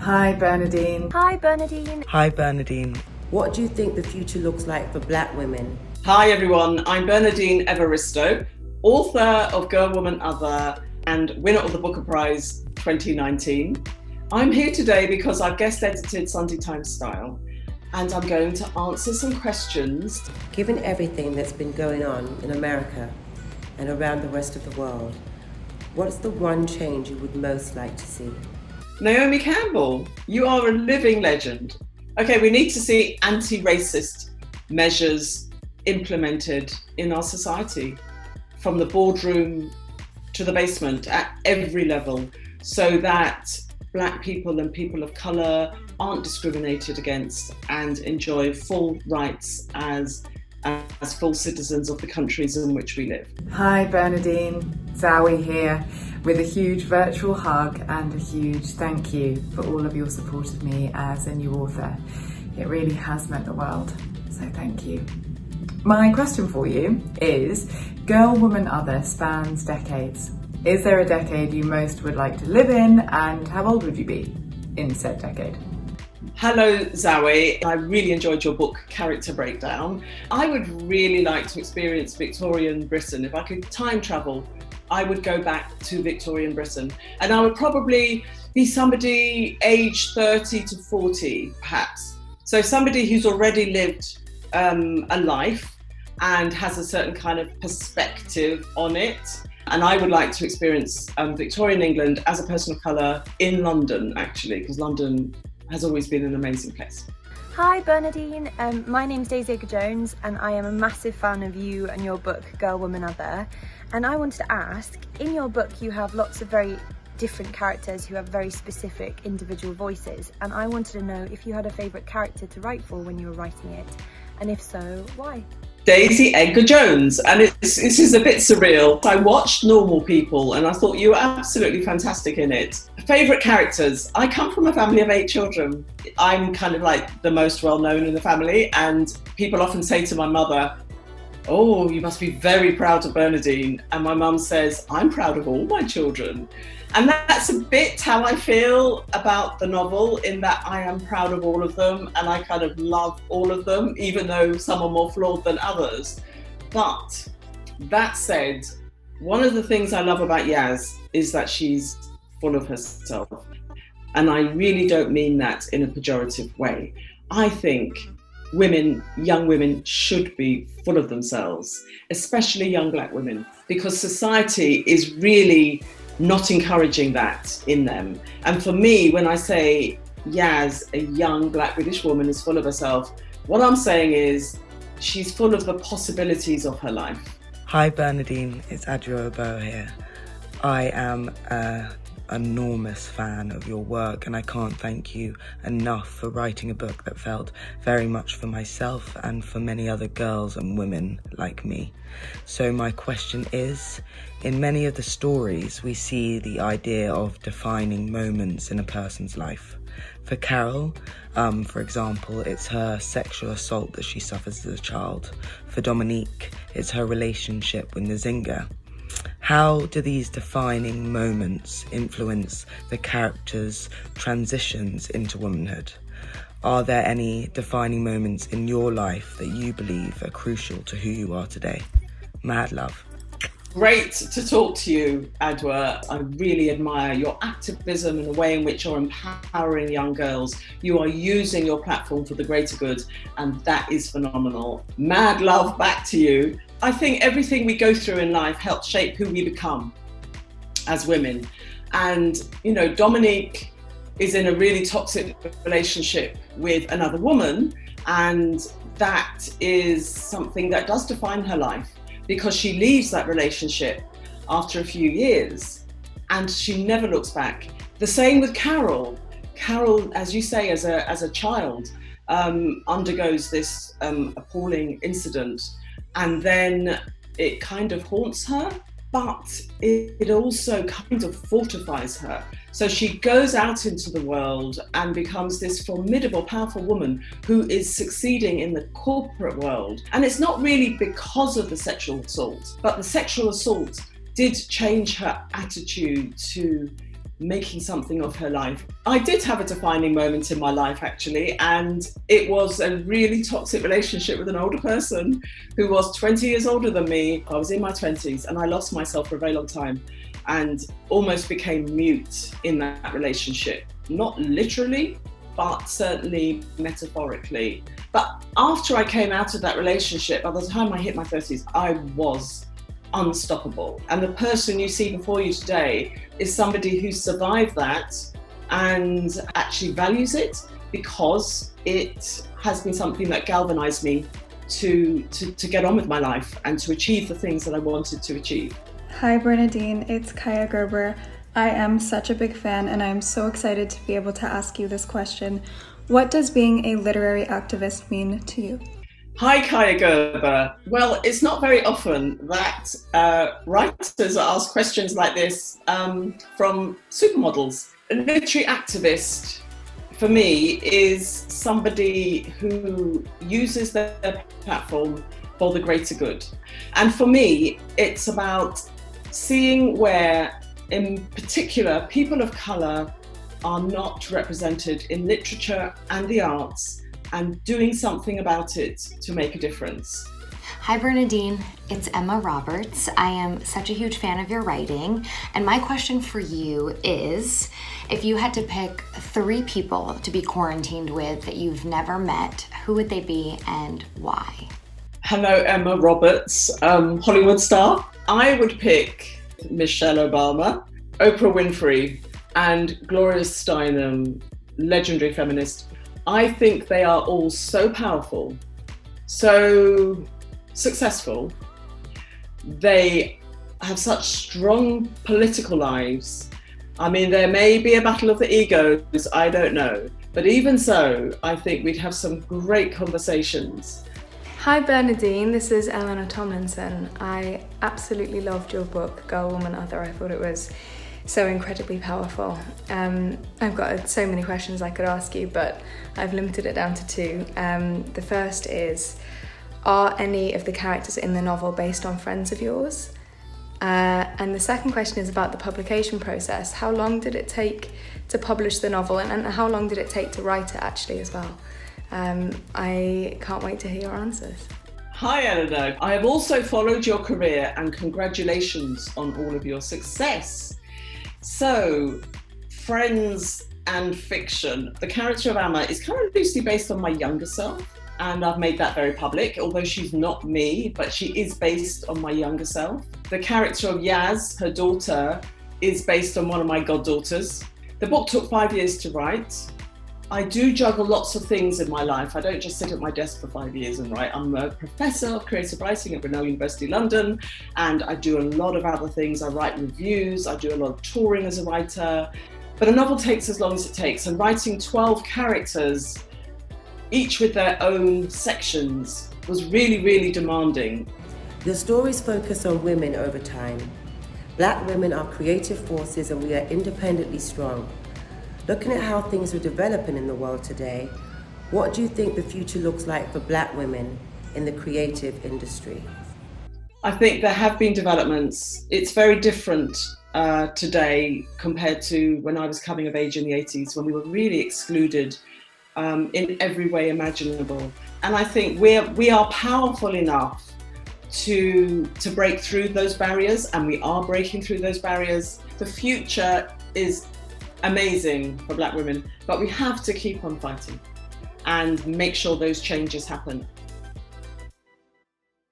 Hi Bernardine. Hi Bernardine. Hi Bernardine. What do you think the future looks like for Black women? Hi everyone, I'm Bernardine Evaristo, author of Girl, Woman, Other and winner of the Booker Prize 2019. I'm here today because I've guest edited Sunday Times Style and I'm going to answer some questions. Given everything that's been going on in America and around the rest of the world, what's the one change you would most like to see? Naomi Campbell, you are a living legend. Okay, we need to see anti-racist measures implemented in our society, from the boardroom to the basement, at every level, so that Black people and people of colour aren't discriminated against and enjoy full rights as full citizens of the countries in which we live. Hi Bernardine, Zawe here, with a huge virtual hug and a huge thank you for all of your support of me as a new author. It really has meant the world, so thank you. My question for you is, Girl, Woman, Other spans decades. Is there a decade you most would like to live in, and how old would you be in said decade? Hello Zawe, I really enjoyed your book Character Breakdown. I would really like to experience Victorian Britain. If I could time travel, I would go back to Victorian Britain, and I would probably be somebody aged 30 to 40 perhaps. So somebody who's already lived a life and has a certain kind of perspective on it. And I would like to experience Victorian England as a person of colour in London, actually, because London has always been an amazing place. Hi Bernardine, my name's Daisy Edgar-Jones and I am a massive fan of you and your book Girl, Woman, Other. And I wanted to ask, in your book you have lots of very different characters who have very specific individual voices, and I wanted to know if you had a favourite character to write for when you were writing it, and if so, why? Daisy Edgar-Jones, and this is a bit surreal. I watched Normal People and I thought you were absolutely fantastic in it. Favourite characters? I come from a family of 8 children. I'm kind of like the most well known in the family, and people often say to my mother, "Oh, you must be very proud of Bernardine," and my mum says, "I'm proud of all my children." And that's a bit how I feel about the novel, in that I am proud of all of them and I kind of love all of them, even though some are more flawed than others. But that said, one of the things I love about Yaz is that she's full of herself. And I really don't mean that in a pejorative way. I think women, young women, should be full of themselves, especially young Black women, because society is really not encouraging that in them. And for me, when I say Yaz, a young Black British woman, is full of herself, what I'm saying is she's full of the possibilities of her life. Hi Bernardine, it's Aboah here. I am an enormous fan of your work, and I can't thank you enough for writing a book that felt very much for myself and for many other girls and women like me. So my question is, in many of the stories we see the idea of defining moments in a person's life. For Carol, for example, it's her sexual assault that she suffers as a child. For Dominique, it's her relationship with Nzinga. How do these defining moments influence the characters' transitions into womanhood? Are there any defining moments in your life that you believe are crucial to who you are today? Mad love. Great to talk to you, Adwoa. I really admire your activism and the way in which you're empowering young girls. You are using your platform for the greater good, and that is phenomenal. Mad love back to you. I think everything we go through in life helps shape who we become as women. And, you know, Dominique is in a really toxic relationship with another woman, and that is something that does define her life, because she leaves that relationship after a few years and she never looks back. The same with Carol. Carol, as you say, as a child, undergoes this appalling incident, and then it kind of haunts her, but it also kind of fortifies her. So she goes out into the world and becomes this formidable, powerful woman who is succeeding in the corporate world. And it's not really because of the sexual assault, but the sexual assault did change her attitude to making something of her life. I did have a defining moment in my life, actually, and it was a really toxic relationship with an older person who was 20 years older than me. I was in my 20s and I lost myself for a very long time and almost became mute in that relationship. Not literally, but certainly metaphorically. But after I came out of that relationship, by the time I hit my 30s, I was unstoppable. And the person you see before you today is somebody who survived that and actually values it, because it has been something that galvanized me to get on with my life and to achieve the things that I wanted to achieve. Hi Bernardine, it's Kaia Gerber. I am such a big fan and I am so excited to be able to ask you this question. What does being a literary activist mean to you? Hi Kaia Gerber. Well, it's not very often that writers are asked questions like this from supermodels. A literary activist, for me, is somebody who uses their platform for the greater good. And for me, it's about seeing where, in particular, people of colour are not represented in literature and the arts, and doing something about it to make a difference. Hi Bernardine, it's Emma Roberts. I am such a huge fan of your writing, and my question for you is, if you had to pick 3 people to be quarantined with that you've never met, who would they be and why? Hello, Emma Roberts, Hollywood star. I would pick Michelle Obama, Oprah Winfrey, and Gloria Steinem, legendary feminist. I think they are all so powerful, so successful. They have such strong political lives. I mean, there may be a battle of the egos, I don't know. But even so, I think we'd have some great conversations. Hi Bernardine, this is Eleanor Tomlinson. I absolutely loved your book, Girl, Woman, Other. I thought it was so incredibly powerful. I've got so many questions I could ask you, but I've limited it down to 2. The first is, are any of the characters in the novel based on friends of yours? And the second question is about the publication process. How long did it take to publish the novel, and how long did it take to write it actually as well? I can't wait to hear your answers. Hi Eleanor, I have also followed your career and congratulations on all of your success. So, friends and fiction. The character of Amma is kind of loosely based on my younger self, and I've made that very public, although she's not me, but she is based on my younger self. The character of Yaz, her daughter, is based on one of my goddaughters. The book took 5 years to write. I do juggle lots of things in my life. I don't just sit at my desk for 5 years and write. I'm a professor of creative writing at Brunel University London, and I do a lot of other things. I write reviews, I do a lot of touring as a writer, but a novel takes as long as it takes, and writing 12 characters, each with their own sections, was really, really demanding. Your stories focus on women over time. Black women are creative forces and we are independently strong. Looking at how things are developing in the world today, what do you think the future looks like for Black women in the creative industry? I think there have been developments. It's very different today compared to when I was coming of age in the 80s, when we were really excluded in every way imaginable. And I think we are powerful enough to break through those barriers, and we are breaking through those barriers. The future is amazing for Black women, but we have to keep on fighting and make sure those changes happen.